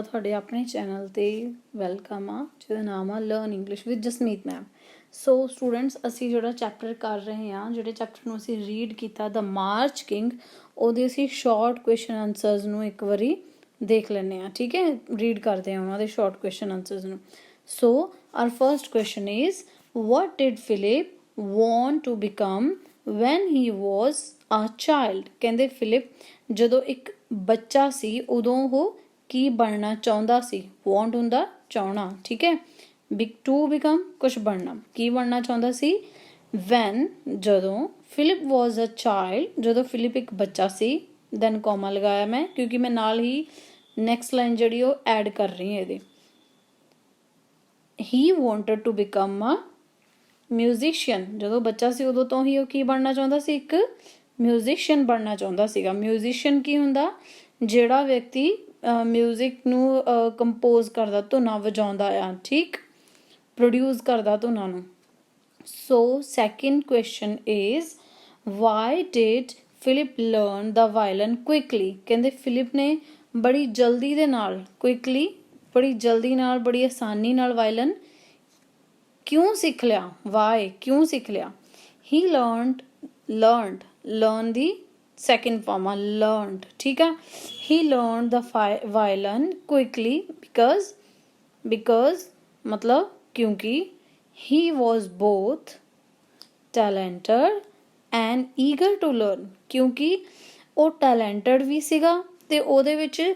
ਤੁਹਾਡੇ ਆਪਣੇ ਚੈਨਲ ਤੇ ਵੈਲਕਮ ਆ ਜਿਹਦਾ ਨਾਮ ਆ learn English with Jasmeet ma'am. So students, ਅਸੀਂ ਜਿਹੜਾ ਚੈਪਟਰ ਕਰ ਰਹੇ ਹਾਂ, ਜਿਹੜੇ ਚੈਪਟਰ ਨੂੰ ਅਸੀਂ ਰੀਡ ਕੀਤਾ ਦ ਮਾਰਚ ਕਿੰਗ, ਉਹਦੇ ਅਸੀਂ ਸ਼ਾਰਟ ਕੁਐਸਚਨ ਆਨਸਰਸ ਨੂੰ ਇੱਕ ਵਾਰੀ ਦੇਖ ਲੈਂਦੇ ਹਾਂ। ਠੀਕ ਹੈ, ਰੀਡ ਕਰਦੇ ਹਾਂ ਉਹਨਾਂ ਦੇ ਸ਼ਾਰਟ ਕੁਐਸਚਨ ਆਨਸਰਸ ਨੂੰ। So our first question is what did Philip want to become when he was a child? ਕਹਿੰਦੇ ਫਿਲਿਪ ਜਦੋਂ ਇੱਕ ਬੱਚਾ ਸੀ ਉਦੋਂ ਉਹ ਕੀ ਬਣਨਾ ਚਾਹੁੰਦਾ ਸੀ। want ਹੁੰਦਾ ਚਾਹਣਾ, ਠੀਕ ਹੈ। to become ਕੁਛ ਬਣਨਾ, ਕੀ ਬਣਨਾ ਚਾਹੁੰਦਾ ਸੀ। when ਜਦੋਂ ਫਿਲਿਪ was a child, ਜਦੋਂ ਫਿਲਿਪ ਇੱਕ ਬੱਚਾ ਸੀ। then ਕੋਮਾ ਲਗਾਇਆ ਮੈਂ ਕਿਉਂਕਿ ਮੈਂ ਨਾਲ ਹੀ ਨੈਕਸਟ ਲਾਈਨ ਜਿਹੜੀ ਉਹ ਐਡ ਕਰ ਰਹੀ ਹਾਂ ਇਹਦੇ। he wanted to become a musician, ਜਦੋਂ ਬੱਚਾ ਸੀ ਉਦੋਂ ਤੋਂ ਹੀ ਉਹ ਕੀ ਬਣਨਾ ਚਾਹੁੰਦਾ ਸੀ, ਇੱਕ ਮਿਊਜ਼ੀਸ਼ੀਅਨ ਬਣਨਾ ਚਾਹੁੰਦਾ ਸੀਗਾ। ਮਿਊਜ਼ੀਸ਼ੀਅਨ ਕੀ ਹੁੰਦਾ, ਜਿਹੜਾ ਵਿਅਕਤੀ ਮਿਊਜ਼ਿਕ ਨੂੰ ਕੰਪੋਜ਼ ਕਰਦਾ, ਧੁਨਾਂ ਵਜਾਉਂਦਾ ਆ, ਠੀਕ, ਪ੍ਰੋਡਿਊਸ ਕਰਦਾ ਧੁਨਾਂ ਨੂੰ। So second question is why did Philip learn the violin quickly? ਕਹਿੰਦੇ ਫਿਲਿਪ ਨੇ ਬੜੀ ਜਲਦੀ ਦੇ ਨਾਲ, ਕੁਇਕਲੀ ਬੜੀ ਜਲਦੀ ਨਾਲ, ਬੜੀ ਆਸਾਨੀ ਨਾਲ ਵਾਇਲਨ ਕਿਉਂ ਸਿੱਖ ਲਿਆ। ਵਾਈ ਕਿਉਂ ਸਿੱਖ ਲਿਆ। He learn the second form ਆ ਲਰਨਡ, ਠੀਕ ਆ। He learn the violin quickly because ਮਤਲਬ ਕਿਉਂਕਿ he was both talented and eager to learn, ਕਿਉਂਕਿ ਉਹ ਟੈਲੈਂਟਡ ਵੀ ਸੀਗਾ ਤੇ ਉਹਦੇ ਵਿੱਚ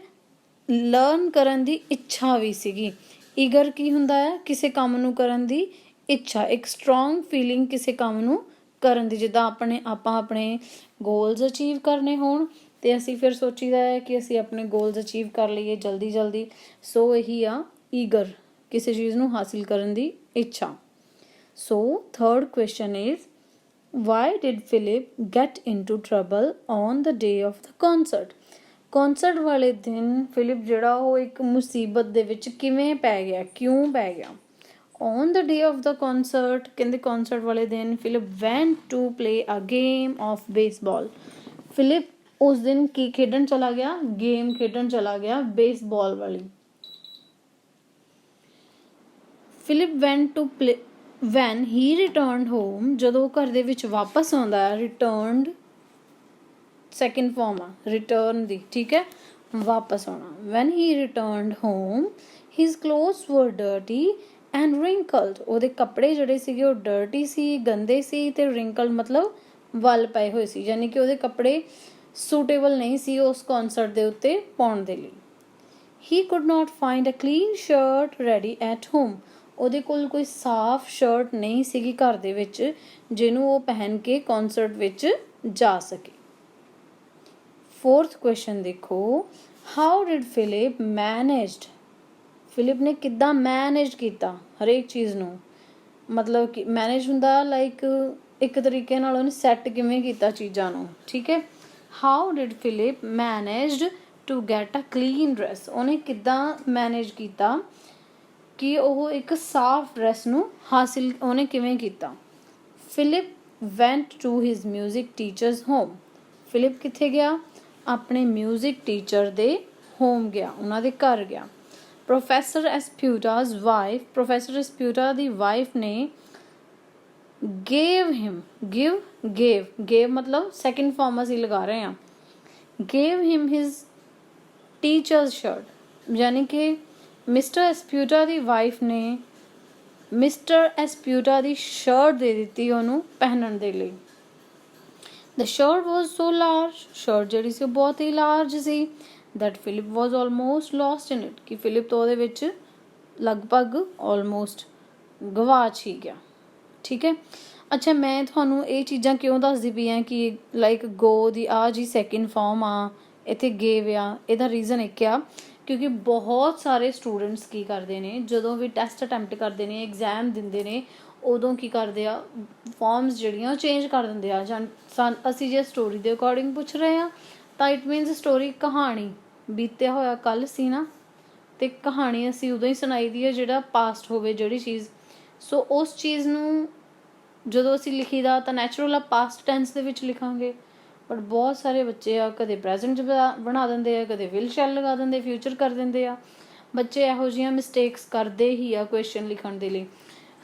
ਲਰਨ ਕਰਨ ਦੀ ਇੱਛਾ ਵੀ ਸੀਗੀ। ਈਗਰ ਕੀ ਹੁੰਦਾ ਹੈ, ਕਿਸੇ ਕੰਮ ਨੂੰ ਕਰਨ ਦੀ ਇੱਛਾ, ਇੱਕ ਸਟਰੋਂਗ ਫੀਲਿੰਗ ਕਿਸੇ ਕੰਮ ਨੂੰ ਕਰਨ ਦੀ। ਜਿੱਦਾਂ ਆਪਾਂ ਆਪਣੇ ਗੋਲਸ ਅਚੀਵ ਕਰਨੇ ਹੋਣ ਤੇ ਅਸੀਂ ਫਿਰ ਸੋਚੀਦਾ ਹੈ ਕਿ ਅਸੀਂ ਆਪਣੇ ਗੋਲਸ ਅਚੀਵ ਕਰ ਲਈਏ ਜਲਦੀ। ਸੋ ਇਹੀ ਆ ਈਗਰ, ਕਿਸੇ ਚੀਜ਼ ਨੂੰ ਹਾਸਿਲ ਕਰਨ ਦੀ ਇੱਛਾ। So third question is why did Philip get into trouble on the day of the concert? Concert ਵਾਲੇ ਦਿਨ ਫਿਲਿਪ ਜਿਹੜਾ ਉਹ ਇੱਕ ਮੁਸੀਬਤ ਦੇ ਵਿੱਚ ਕਿਵੇਂ ਪੈ ਗਿਆ, ਕਿਉਂ ਪੈ ਗਿਆ। on the day of the concert, ਕਹਿੰਦੇ concert ਵਾਲੇ ਦਿਨ Philip went to play a game of baseball. Philip ਉਸ ਦਿਨ ਕੀ ਖੇਡਣ ਚਲਾ ਗਿਆ, ਗੇਮ ਖੇਡਣ ਚਲਾ ਗਿਆ ਬੇਸਬਾਲ ਵਾਲੀ। Philip went to play when he returned home, ਜਦੋਂ ਉਹ ਘਰ ਦੇ ਵਿੱਚ ਵਾਪਸ ਆਉਂਦਾ ਹੈ। returned ਸੈਕਿੰਡ ਫਾਰਮ ਆ ਰਿਟਰਨ ਦੀ, ਠੀਕ ਹੈ, ਵਾਪਸ ਆਉਣਾ। when he returned home his clothes were dirty and wrinkled, ਉਹਦੇ ਕੱਪੜੇ ਜਿਹੜੇ ਸੀਗੇ ਉਹ ਡਰਟੀ ਸੀ, ਗੰਦੇ ਸੀ, ਤੇ wrinkled ਮਤਲਬ ਵੱਲ ਪਏ ਹੋਏ ਸੀ, ਯਾਨੀ ਕਿ ਉਹਦੇ ਕੱਪੜੇ ਸੂਟੇਬਲ ਨਹੀਂ ਸੀ ਉਸ ਕੌਨਸਰਟ ਦੇ ਉੱਤੇ ਪਾਉਣ ਦੇ ਲਈ। he could not find a clean shirt ready at home, ਉਹਦੇ ਕੋਲ ਕੋਈ ਸਾਫ਼ ਸ਼ਰਟ ਨਹੀਂ ਸੀਗੀ ਘਰ ਦੇ ਵਿੱਚ ਜਿਹਨੂੰ ਉਹ ਪਹਿਨ ਕੇ ਕੌਨਸਰਟ ਵਿੱਚ ਜਾ ਸਕੇ। ਫੋਰਥ ਕੁਐਸਚਨ ਦੇਖੋ, how did Philip managed? Philip ਨੇ ਕਿੱਦਾਂ ਮੈਨੇਜ ਕੀਤਾ ਹਰੇਕ ਚੀਜ਼ ਨੂੰ, ਮਤਲਬ ਕਿ ਮੈਨੇਜ ਹੁੰਦਾ ਲਾਈਕ ਇੱਕ ਤਰੀਕੇ ਨਾਲ ਉਹਨੇ ਸੈੱਟ ਕਿਵੇਂ ਕੀਤਾ ਚੀਜ਼ਾਂ ਨੂੰ, ਠੀਕ ਹੈ। How did Philip managed to get a clean dress? ਉਹਨੇ ਕਿੱਦਾਂ ਮੈਨੇਜ ਕੀਤਾ ਕਿ ਉਹ ਇੱਕ ਸਾਫ਼ ਡਰੈਸ ਨੂੰ ਹਾਸਿਲ ਉਹਨੇ ਕਿਵੇਂ ਕੀਤਾ। Philip went to his music teacher's home, Philip ਕਿੱਥੇ ਗਿਆ, ਆਪਣੇ ਮਿਊਜ਼ਿਕ ਟੀਚਰ ਦੇ ਹੋਮ ਗਿਆ, ਉਹਨਾਂ ਦੇ ਘਰ ਗਿਆ। ਪ੍ਰੋਫੈਸਰ ਐਸਪਿਊਟਾਜ਼ ਵਾਈਫ, ਪ੍ਰੋਫੈਸਰ ਐਸਪਿਊਟਾ ਦੀ ਵਾਈਫ ਨੇ ਗੇਵ ਮਤਲਬ ਸੈਕਿੰਡ ਫਾਰਮ ਅਸੀਂ ਲਗਾ ਰਹੇ ਹਾਂ, ਗੇਵ ਹਿਮ ਹਿਜ਼ ਟੀਚਰਸ ਸ਼ਰਟ, ਯਾਨੀ ਕਿ ਮਿਸਟਰ ਐਸਪਿਊਟਾ ਦੀ ਵਾਈਫ ਨੇ ਮਿਸਟਰ ਐਸਪਿਊਟਾ ਦੀ ਸ਼ਰਟ ਦੇ ਦਿੱਤੀ ਉਹਨੂੰ ਪਹਿਨਣ ਦੇ ਲਈ। The shirt was so large, shirt ਜਿਹੜੀ ਸੀ ਉਹ ਬਹੁਤ ਹੀ ਲਾਰਜ ਸੀ, that Philip was almost lost in it, ਕਿ ਫਿਲਿਪ ਤੋਂ ਉਹਦੇ ਵਿੱਚ ਲਗਭਗ ਆਲਮੋਸਟ ਗਵਾਚ ਹੀ ਗਿਆ, ਠੀਕ ਹੈ। ਅੱਛਾ, ਮੈਂ ਤੁਹਾਨੂੰ ਇਹ ਚੀਜ਼ਾਂ ਕਿਉਂ ਦੱਸਦੀ ਪਈ ਹਾਂ ਕਿ ਲਾਈਕ ਗੋ ਦੀ ਆ ਜੀ ਸੈਕਿੰਡ ਫਾਰਮ ਆ, ਇੱਥੇ ਗੇਵ ਆ, ਇਹਦਾ ਰੀਜ਼ਨ ਇੱਕ ਆ ਕਿਉਂਕਿ ਬਹੁਤ ਸਾਰੇ ਸਟੂਡੈਂਟਸ ਕੀ ਕਰਦੇ ਨੇ, ਜਦੋਂ ਵੀ ਟੈਸਟ ਅਟੈਂਪਟ ਕਰਦੇ ਨੇ, ਐਗਜ਼ਾਮ ਦਿੰਦੇ ਨੇ, ਉਦੋਂ ਕੀ ਕਰਦੇ ਆ, ਫਾਰਮਸ ਜਿਹੜੀਆਂ ਉਹ ਚੇਂਜ ਕਰ ਦਿੰਦੇ ਆ। ਜਾਂ ਅਸੀਂ ਜੇ ਸਟੋਰੀ ਦੇ ਅਕੋਰਡਿੰਗ ਪੁੱਛ ਰਹੇ ਹਾਂ ਤਾਂ ਇਟ ਮੀਨਸ ਸਟੋਰੀ ਕਹਾਣੀ ਬੀਤਿਆ ਹੋਇਆ ਕੱਲ੍ਹ ਸੀ ਨਾ, ਅਤੇ ਕਹਾਣੀ ਅਸੀਂ ਉਦੋਂ ਹੀ ਸੁਣਾਈ ਦੀ ਹੈ ਜਿਹੜਾ ਪਾਸਟ ਹੋਵੇ ਜਿਹੜੀ ਚੀਜ਼। ਸੋ ਉਸ ਚੀਜ਼ ਨੂੰ ਜਦੋਂ ਅਸੀਂ ਲਿਖੀ ਦਾ ਤਾਂ ਨੈਚੁਰਲ ਆ ਪਾਸਟ ਟੈਂਸ ਦੇ ਵਿੱਚ ਲਿਖਾਂਗੇ, ਬਟ ਬਹੁਤ ਸਾਰੇ ਬੱਚੇ ਆ ਕਦੇ ਪ੍ਰੈਜ਼ੈਂਟ ਬਣਾ ਦਿੰਦੇ ਆ, ਕਦੇ ਵਿਲ ਸ਼ੈਲ ਲਗਾ ਦਿੰਦੇ, ਫਿਊਚਰ ਕਰ ਦਿੰਦੇ ਆ। ਬੱਚੇ ਇਹੋ ਜਿਹੀਆਂ ਮਿਸਟੇਕਸ ਕਰਦੇ ਹੀ ਆ ਕੁਐਸਚਨ ਲਿਖਣ ਦੇ ਲਈ।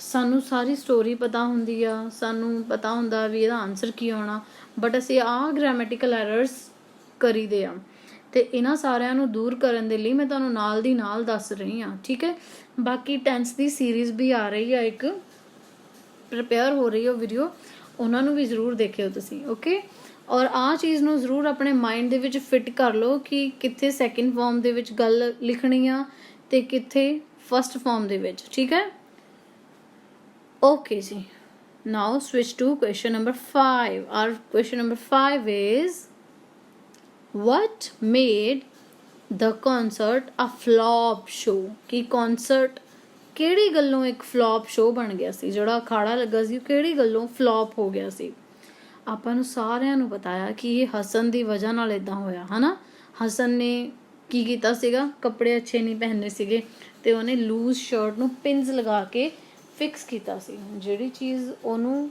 ਸਾਨੂੰ ਸਾਰੀ ਸਟੋਰੀ ਪਤਾ ਹੁੰਦੀ ਆ, ਸਾਨੂੰ ਪਤਾ ਹੁੰਦਾ ਵੀ ਇਹਦਾ ਆਨਸਰ ਕੀ ਆਉਣਾ, ਬਟ ਅਸੀਂ ਆਹ ਗ੍ਰਾਮੈਟੀਕਲ ਐਰਰਸ ਕਰੀਦੇ ਆ। ਤੇ ਇਹਨਾਂ ਸਾਰਿਆਂ ਨੂੰ ਦੂਰ ਕਰਨ ਦੇ ਲਈ ਮੈਂ ਤੁਹਾਨੂੰ ਨਾਲ ਦੀ ਨਾਲ ਦੱਸ ਰਹੀ ਹਾਂ, ਠੀਕ ਹੈ। ਬਾਕੀ ਟੈਂਸ ਦੀ ਸੀਰੀਜ਼ ਵੀ ਆ ਰਹੀ ਆ, ਇੱਕ ਪ੍ਰਪੇਅਰ ਹੋ ਰਹੀ ਹੈ ਵੀਡੀਓ, ਉਹਨਾਂ ਨੂੰ ਵੀ ਜ਼ਰੂਰ ਦੇਖਿਓ ਤੁਸੀਂ, ਓਕੇ। ਔਰ ਆਹ ਚੀਜ਼ ਨੂੰ ਜ਼ਰੂਰ ਆਪਣੇ ਮਾਈਂਡ ਦੇ ਵਿੱਚ ਫਿੱਟ ਕਰ ਲਓ ਕਿ ਕਿੱਥੇ ਸੈਕਿੰਡ ਫਾਰਮ ਦੇ ਵਿੱਚ ਗੱਲ ਲਿਖਣੀ ਆ ਤੇ ਕਿੱਥੇ ਫਸਟ ਫਾਰਮ ਦੇ ਵਿੱਚ, ਠੀਕ ਹੈ। ਓਕੇ ਜੀ, now switch to question number 5। Our question number 5 is what made the concert a flop show? ਕਿ concert ਕਿਹੜੀ ਗੱਲੋਂ ਇੱਕ ਫਲॉप ਸ਼ੋ ਬਣ ਗਿਆ ਸੀ, ਜਿਹੜਾ ਅਖਾੜਾ ਲੱਗਾ ਸੀ ਕਿਹੜੀ ਗੱਲੋਂ ਫਲॉप ਹੋ ਗਿਆ ਸੀ। ਆਪਾਂ ਨੂੰ ਸਾਰਿਆਂ ਨੂੰ ਪਤਾ ਆ ਕਿ ਇਹ ਹਸਨ ਦੀ ਵਜ੍ਹਾ ਨਾਲ ਇਦਾਂ ਹੋਇਆ, ਹਨਾ। ਹਸਨ ਨੇ ਕੀ ਕੀਤਾ ਸੀਗਾ, ਕੱਪੜੇ ਅੱਛੇ ਨਹੀਂ ਪਹਿਨੇ ਸੀਗੇ ਤੇ ਉਹਨੇ ਲੂਜ਼ ਸ਼ਰਟ ਨੂੰ ਪਿੰਸ ਲਗਾ ਕੇ ਫਿਕਸ ਕੀਤਾ ਸੀ, ਜਿਹੜੀ ਚੀਜ਼ ਉਹਨੂੰ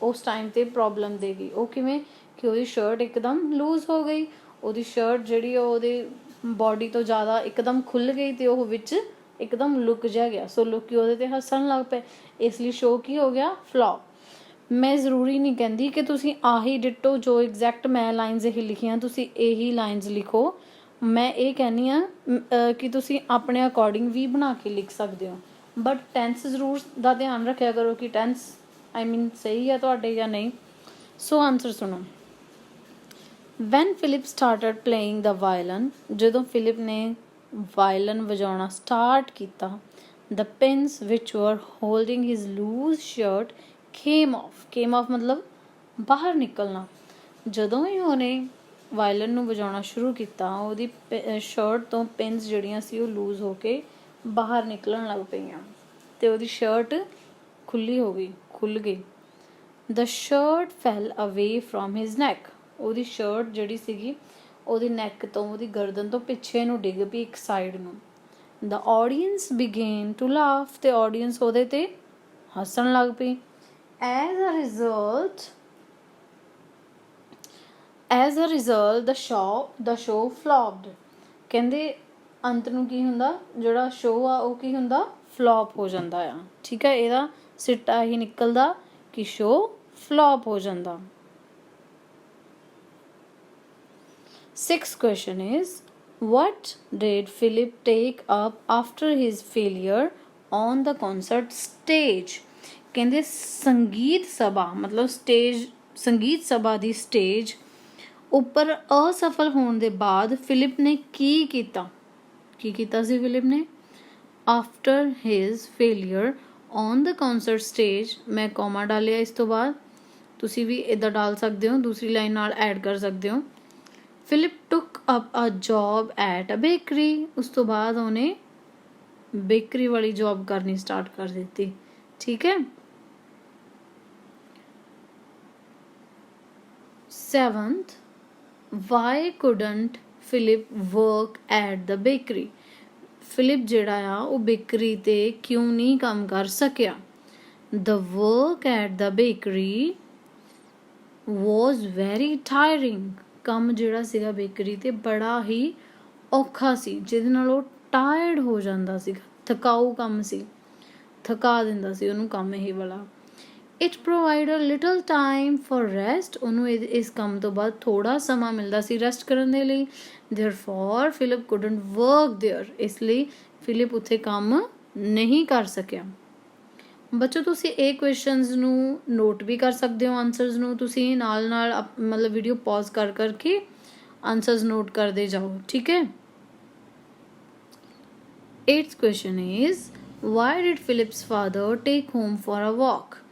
ਉਸ ਟਾਈਮ ਤੇ ਪ੍ਰੋਬਲਮ ਦੇ ਗਈ। ਉਹ ਕਿਵੇਂ ਕਿ ਉਹਦੀ ਸ਼ਰਟ ਇੱਕਦਮ ਲੂਜ਼ ਹੋ ਗਈ, ਉਹਦੀ ਸ਼ਰਟ ਜਿਹੜੀ ਉਹਦੇ ਬੋਡੀ ਤੋਂ ਜ਼ਿਆਦਾ ਇੱਕਦਮ ਖੁੱਲ੍ਹ ਗਈ ਤੇ ਉਹ ਵਿੱਚ ਇੱਕਦਮ ਲੁਕ ਜਿਹਾ ਗਿਆ। ਸੋ ਲੋਕੀ ਉਹਦੇ ਤੇ ਹੱਸਣ ਲੱਗ ਪਏ, ਇਸ ਲਈ ਸ਼ੋਅ ਕੀ ਹੋ ਗਿਆ, ਫਲॉप। ਮੈਂ ਜ਼ਰੂਰੀ ਨਹੀਂ ਕਹਿੰਦੀ ਕਿ ਤੁਸੀਂ ਆਹੀ ਡਿਟੋ ਜੋ ਐਗਜ਼ੈਕਟ ਮੈਂ ਲਾਈਨਸ ਇਹ ਲਿਖੀਆਂ ਤੁਸੀਂ ਇਹੀ ਲਾਈਨਸ ਲਿਖੋ। ਮੈਂ ਇਹ ਕਹਿੰਦੀ ਹਾਂ ਕਿ ਤੁਸੀਂ ਆਪਣੇ ਅਕੋਰਡਿੰਗ ਵੀ ਬਣਾ ਕੇ ਲਿਖ ਸਕਦੇ ਹੋ, ਬਟ ਟੈਂਸ ਜ਼ਰੂਰ ਦਾ ਧਿਆਨ ਰੱਖਿਆ ਕਰੋ ਕਿ ਟੈਂਸ ਸਹੀ ਹੈ ਤੁਹਾਡੇ ਜਾਂ ਨਹੀਂ। ਸੋ ਆਨਸਰ ਸੁਣੋ। When Philip started playing the violin, ਜਦੋਂ ਫਿਲਿਪ ਨੇ ਵਾਇਲਨ ਵਜਾਉਣਾ ਸਟਾਰਟ ਕੀਤਾ, the pins which were holding his loose shirt came off ਮਤਲਬ ਬਾਹਰ ਨਿਕਲਣਾ। ਜਦੋਂ ਹੀ ਉਹਨੇ ਵਾਇਲਨ ਨੂੰ ਵਜਾਉਣਾ ਸ਼ੁਰੂ ਕੀਤਾ, ਉਹਦੀ ਸ਼ਰਟ ਤੋਂ ਪਿੰਸ ਜਿਹੜੀਆਂ ਸੀ ਉਹ ਲੂਜ਼ ਹੋ ਕੇ ਬਾਹਰ ਨਿਕਲਣ ਲੱਗ ਪਈਆਂ ਤੇ ਉਹਦੀ ਸ਼ਰਟ ਖੁੱਲ ਗਈ। ਦ ਸ਼ਰਟ ਫੈਲ ਅਵੇ ਫਰੋਮ ਹਿਜ਼ ਨੈਕ, ਉਹਦੀ ਸ਼ਰਟ ਜਿਹੜੀ ਸੀਗੀ ਉਹਦੀ ਨੈਕ ਤੋਂ, ਉਹਦੀ ਗਰਦਨ ਤੋਂ ਪਿੱਛੇ ਨੂੰ ਡਿੱਗ ਪਈ ਇੱਕ ਸਾਈਡ ਨੂੰ। ਦ ਆਡੀਅੰਸ ਬਿਗੇਨ ਟੂ ਲਾਫ, ਤੇ ਆਡੀਅੰਸ ਉਹਦੇ ਤੇ ਹੱਸਣ ਲੱਗ ਪਈ। As a result, the show flopped. ਕਹਿੰਦੇ ਅੰਤ ਨੂੰ ਕੀ ਹੁੰਦਾ, ਜਿਹੜਾ ਸ਼ੋਅ ਆ ਉਹ ਕੀ ਹੁੰਦਾ, ਫਲॉप ਹੋ ਜਾਂਦਾ ਆ, ਠੀਕ ਹੈ। ਇਹਦਾ ਸਿੱਟਾ ਹੀ ਨਿਕਲਦਾ ਕਿ ਸ਼ੋਅ ਫਲॉप ਹੋ ਜਾਂਦਾ। 6th question is what did Philip take up after his failure on the concert stage? ਕਹਿੰਦੇ ਸੰਗੀਤ ਸਭਾ ਮਤਲਬ ਸੰਗੀਤ ਸਭਾ ਦੀ ਸਟੇਜ ਉੱਪਰ ਅਸਫਲ ਹੋਣ ਦੇ ਬਾਅਦ ਫਿਲਿਪ ਨੇ ਕੀ ਕੀਤਾ ਸੀ ਫਿਲਿਪ ਨੇ? After his failure on the concert stage, ਮੈਂ ਕੋਮਾ ਡਾਲਿਆ ਇਸ ਤੋਂ ਬਾਅਦ, ਤੁਸੀਂ ਵੀ ਇੱਦਾਂ ਡਾਲ ਸਕਦੇ ਹੋ, ਦੂਸਰੀ ਲਾਈਨ ਨਾਲ ਐਡ ਕਰ ਸਕਦੇ ਹੋ। Philip took up a job at a bakery, ਉਸ ਤੋਂ ਬਾਅਦ ਉਹਨੇ ਬੇਕਰੀ ਵਾਲੀ ਜੌਬ ਕਰਨੀ ਸਟਾਰਟ ਕਰ ਦਿੱਤੀ, ਠੀਕ ਹੈ। 7th, why couldn't Philip work at the bakery? Philip ਜਿਹੜਾ ਆ ਉਹ ਬੇਕਰੀ ਤੇ ਕਿਉਂ ਨਹੀਂ ਕੰਮ ਕਰ ਸਕਿਆ? The work at the bakery was very tiring. ਕੰਮ ਜਿਹੜਾ ਸੀਗਾ ਬੇਕਰੀ ਤੇ ਬੜਾ ਹੀ ਔਖਾ ਸੀ, ਜਿਹਦੇ ਨਾਲ ਉਹ ਟਾਇਰਡ ਹੋ ਜਾਂਦਾ ਸੀਗਾ, ਥਕਾਊ ਕੰਮ ਸੀ, ਥਕਾ ਦਿੰਦਾ ਸੀ ਉਹਨੂੰ ਕੰਮ ਇਹ ਵਾਲਾ। It provided a little time for rest. ਉਹਨੂੰ ਇਸ ਕੰਮ ਤੋਂ ਬਾਅਦ ਥੋੜਾ ਸਮਾਂ ਮਿਲਦਾ ਸੀ ਰੈਸਟ ਕਰਨ ਦੇ ਲਈ। Therefore, Philip couldn't work there. ਇਸ ਲਈ ਫਿਲਿਪ ਉੱਥੇ ਕੰਮ ਨਹੀਂ ਕਰ ਸਕਿਆ। ਬੱਚੋ ਤੁਸੀਂ ਇਹ ਕੁਐਸਚਨਸ ਨੂੰ ਨੋਟ ਵੀ ਕਰ ਸਕਦੇ ਹੋ, ਆਨਸਰਸ ਨੂੰ ਤੁਸੀਂ ਨਾਲ ਮਤਲਬ ਵੀਡੀਓ ਪੌਜ਼ ਕਰ ਕਰਕੇ ਆਨਸਰਸ ਨੋਟ ਕਰਦੇ ਜਾਓ, ਠੀਕ ਹੈ। 8th question is why did Philip's father take home for a walk?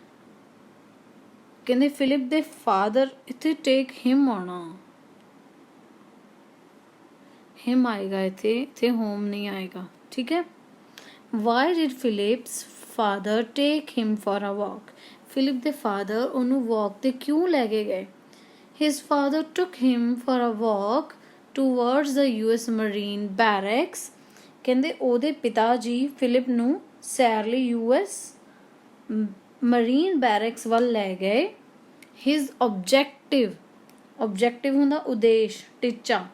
ਕਹਿੰਦੇ ਫਿਲਿਪ ਦੇ ਫਾਦਰ, ਇੱਥੇ ਟੇਕ ਹਿਮ ਆਉਣਾ, ਹਿਮ ਆਏਗਾ ਇੱਥੇ ਹੋਮ ਨਹੀਂ ਆਏਗਾ, ਠੀਕ ਹੈ। Why did Philip's father take him for a walk? Philip ਦੇ ਫਾਦਰ ਉਹਨੂੰ ਵਾਕ ਤੇ ਕਿਉਂ ਲੈ ਕੇ ਗਏ? His father took him for a walk towards the US marine barracks. ਕਹਿੰਦੇ ਉਹਦੇ ਪਿਤਾ ਜੀ ਫਿਲਿਪ ਨੂੰ ਸੈਰ ਲਈ US ਮਰੀਨ ਬੈਰੈਕਸ ਵੱਲ ਲੈ ਗਏ। ਹਿਜ਼ objective ऑब्जेक्टिव ਹੁੰਦਾ ਉਦੇਸ਼ ਟੀਚਾ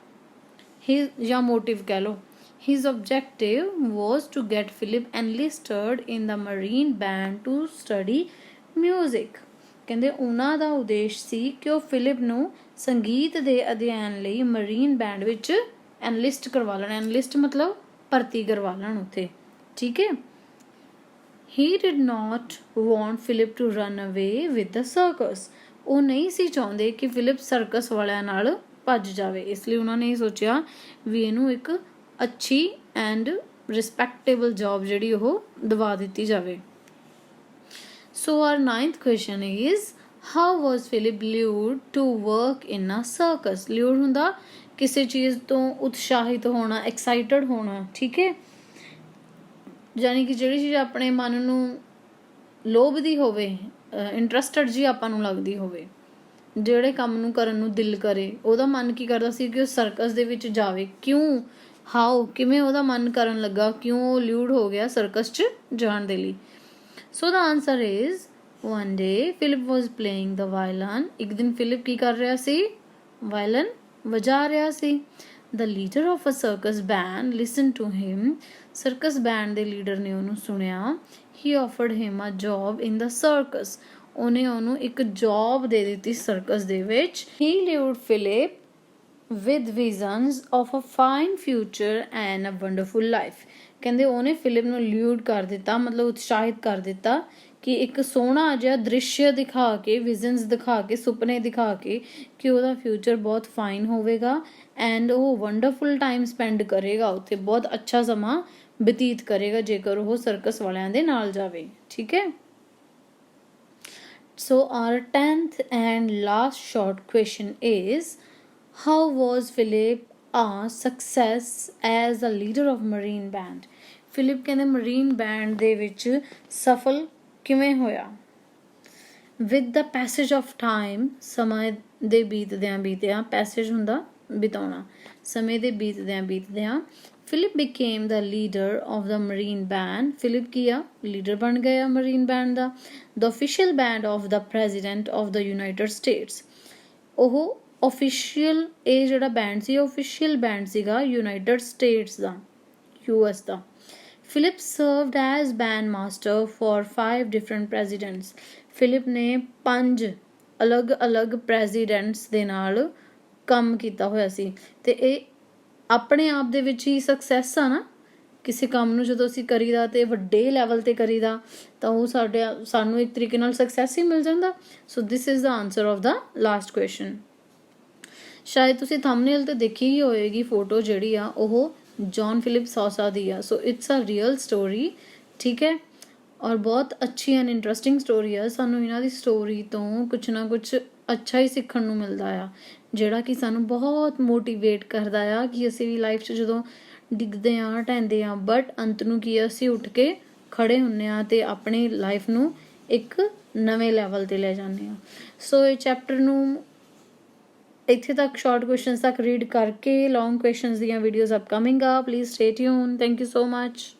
ਹੀ ਜਾਂ ਮੋਟਿਵ ਕਹਿ ਲਓ। His objective was to get Philip enlisted in the Marine Band to study music। ਕਹਿੰਦੇ ਉਹਨਾਂ ਦਾ ਉਦੇਸ਼ ਸੀ ਕਿ ਉਹ ਫਿਲਿਪ ਨੂੰ ਸੰਗੀਤ ਦੇ ਅਧਿਐਨ ਲਈ ਮਰੀਨ ਬੈਂਡ ਵਿੱਚ ਐਨਲਿਸਟ ਕਰਵਾ ਲੈਣ। ਐਨਲਿਸਟ ਮਤਲਬ ਭਰਤੀ ਕਰਵਾ ਲੈਣ ਉੱਥੇ, ਠੀਕ ਹੈ। He did not want Philip to run away with the circus। ਉਹ ਨਹੀਂ ਸੀ ਚਾਹੁੰਦੇ ਕਿ ਫਿਲਿਪ ਸਰਕਸ ਵਾਲਿਆਂ ਨਾਲ ਭੱਜ ਜਾਵੇ, ਇਸ ਲਈ ਉਹਨਾਂ ਨੇ ਸੋਚਿਆ ਵੀ ਇਹਨੂੰ ਇੱਕ ਅੱਛੀ ਐਂਡ ਰਿਸਪੈਕਟੇਬਲ ਜੌਬ ਜਿਹੜੀ ਉਹ ਦਵਾ ਦਿੱਤੀ ਜਾਵੇ। So our 9th question is, how was Philip lured to work in a circus? Lured ਹੁੰਦਾ ਕਿਸੇ ਚੀਜ਼ ਤੋਂ ਉਤਸ਼ਾਹਿਤ ਹੋਣਾ, ਐਕਸਾਈਟਡ ਹੋਣਾ, ਠੀਕ ਹੈ। ਯਾਨੀ ਕਿ ਜਿਹੜੀ ਚੀਜ਼ ਆਪਣੇ ਮਨ ਨੂੰ ਲੋਭਦੀ ਹੋਵੇ, ਇੰਟਰਸਟਡ ਜੀ ਆਪਾਂ ਨੂੰ ਲੱਗਦੀ ਹੋਵੇ, ਜਿਹੜੇ ਕੰਮ ਨੂੰ ਕਰਨ ਨੂੰ ਦਿਲ ਕਰੇ, ਉਹਦਾ ਮਨ ਕੀ ਕਰਦਾ ਸੀ ਕਿ ਉਹ ਸਰਕਸ ਦੇ ਵਿੱਚ ਜਾਵੇ। ਕਿਉਂ, ਹਾਓ, ਕਿਵੇਂ ਉਹਦਾ ਮਨ ਕਰਨ ਲੱਗਾ, ਕਿਉਂ ਉਹ ਲਿਊਡ ਹੋ ਗਿਆ ਸਰਕਸ 'ਚ ਜਾਣ ਦੇ ਲਈ। So the answer is, one day Philip was playing the violin। ਇੱਕ ਦਿਨ ਫਿਲਿਪ ਕੀ ਕਰ ਰਿਹਾ ਸੀ, ਵਾਇਲਨ ਵਜਾ ਰਿਹਾ ਸੀ। The leader of a circus band listened to him। Circus band ਦੇ ਲੀਡਰ ਨੇ ਉਹਨੂੰ ਸੁਣਿਆ। He offered him a job in the circus। ਉਹਨੇ ਉਹਨੂੰ ਇੱਕ ਜੌਬ ਦੇ ਦਿੱਤੀ ਸਰਕਸ ਦੇ ਵਿੱਚ। He lured Philip with visions of a fine future and a wonderful life। ਕਹਿੰਦੇ ਉਹਨੇ ਫਿਲਿਪ ਨੂੰ ਲਿਊਡ ਕਰ ਦਿੱਤਾ, ਮਤਲਬ ਉਤਸ਼ਾਹਿਤ ਕਰ ਦਿੱਤਾ ਕਿ ਇੱਕ ਸੋਹਣਾ ਜਿਹਾ ਦ੍ਰਿਸ਼ ਦਿਖਾ ਕੇ, ਵਿਜ਼ਨਸ ਦਿਖਾ ਕੇ, ਸੁਪਨੇ ਦਿਖਾ ਕੇ ਕਿ ਉਹਦਾ ਫਿਊਚਰ ਬਹੁਤ ਫਾਈਨ ਹੋਵੇਗਾ ਐਂਡ ਉਹ ਵੰਡਰਫੁਲ ਟਾਈਮ ਸਪੈਂਡ ਕਰੇਗਾ ਉੱਥੇ, ਬਹੁਤ ਅੱਛਾ ਸਮਾਂ ਬਤੀਤ ਕਰੇਗਾ ਜੇਕਰ ਉਹ ਸਰਕਸ ਵਾਲਿਆਂ ਦੇ ਨਾਲ ਜਾਵੇ, ਠੀਕ ਹੈ। So our 10th and last short question is, how was Philip a success as a leader of Marine Band? Philip ਕਹਿੰਦੇ ਮਰੀਨ ਬੈਂਡ ਦੇ ਵਿੱਚ ਸਫਲ ਕਿਵੇਂ ਹੋਇਆ। With the passage of time, ਸਮੇਂ ਦੇ ਬੀਤਦਿਆਂ, ਪੈਸੇਜ ਹੁੰਦਾ ਬਿਤਾਉਣਾ, ਸਮੇਂ ਦੇ ਬੀਤਦਿਆਂ Philip became the leader of the Marine Band। Philip ਕੀ ਆ, ਲੀਡਰ ਬਣ ਗਿਆ ਮਰੀਨ ਬੈਂਡ ਦਾ। The official band of the President of the United States। ਉਹ official, ਇਹ ਜਿਹੜਾ ਬੈਂਡ ਸੀ official ਬੈਂਡ ਸੀਗਾ United States the, US the. Philip served as band master for 5 different presidents। Philip ਨੇ 5 ਅਲੱਗ-ਅਲੱਗ presidents ਦੇ ਨਾਲ ਕੰਮ ਕੀਤਾ ਹੋਇਆ ਸੀ। ਤੇ ਇਹ ਆਪਣੇ ਆਪ ਦੇ ਵਿੱਚ ਹੀ ਸਕਸੈਸ ਆ ਨਾ, ਕਿਸੇ ਕੰਮ ਨੂੰ ਜਦੋਂ ਅਸੀਂ ਕਰੀਦਾ ਤੇ ਵੱਡੇ ਲੈਵਲ ਤੇ ਕਰੀਦਾ ਤਾਂ ਉਹ ਸਾਨੂੰ ਇੱਕ ਤਰੀਕੇ ਨਾਲ ਸਕਸੈਸ ਹੀ ਮਿਲ ਜਾਂਦਾ। So this is the answer of the last question. ਸ਼ਾਇਦ ਤੁਸੀਂ ਥੰਬਨੇਲ ਤੇ ਦੇਖੀ ਹੀ ਹੋਏਗੀ ਫੋਟੋ ਜਿਹੜੀ ਆ ਉਹ ਜੌਨ ਫਿਲਿਪ ਸੌਸਾ ਦੀ ਆ। So it's a real story, ਠੀਕ ਹੈ, ਔਰ ਬਹੁਤ ਅੱਛੀ ਐਂਡ ਇੰਟਰਸਟਿੰਗ ਸਟੋਰੀ ਆ। ਸਾਨੂੰ ਇਹਨਾਂ ਦੀ ਸਟੋਰੀ ਤੋਂ ਕੁਛ ਨਾ ਕੁਛ ਅੱਛਾ ਹੀ ਸਿੱਖਣ ਨੂੰ ਮਿਲਦਾ ਆ, ਜਿਹੜਾ ਕਿ ਸਾਨੂੰ ਬਹੁਤ ਮੋਟੀਵੇਟ ਕਰਦਾ ਆ ਕਿ ਅਸੀਂ ਵੀ ਲਾਈਫ 'ਚ ਜਦੋਂ ਡਿੱਗਦੇ ਹਾਂ, ਢਹਿੰਦੇ ਹਾਂ, ਬਟ ਅੰਤ ਨੂੰ ਕੀ ਅਸੀਂ ਉੱਠ ਕੇ ਖੜੇ ਹੁੰਦੇ ਹਾਂ ਅਤੇ ਆਪਣੀ ਲਾਈਫ ਨੂੰ ਇੱਕ ਨਵੇਂ ਲੈਵਲ 'ਤੇ ਲੈ ਜਾਂਦੇ ਹਾਂ। ਸੋ ਇਹ ਚੈਪਟਰ ਨੂੰ ਇੱਥੇ ਤੱਕ ਸ਼ਾਰਟ ਕੁਐਸਚਨਸ ਤੱਕ ਰੀਡ ਕਰਕੇ ਲੌਂਗ ਕੁਐਸਚਨਸ ਦੀਆਂ ਵੀਡੀਓਜ਼ ਅਪਕਮਿੰਗ ਆ। Please stay tune. Thank you so much.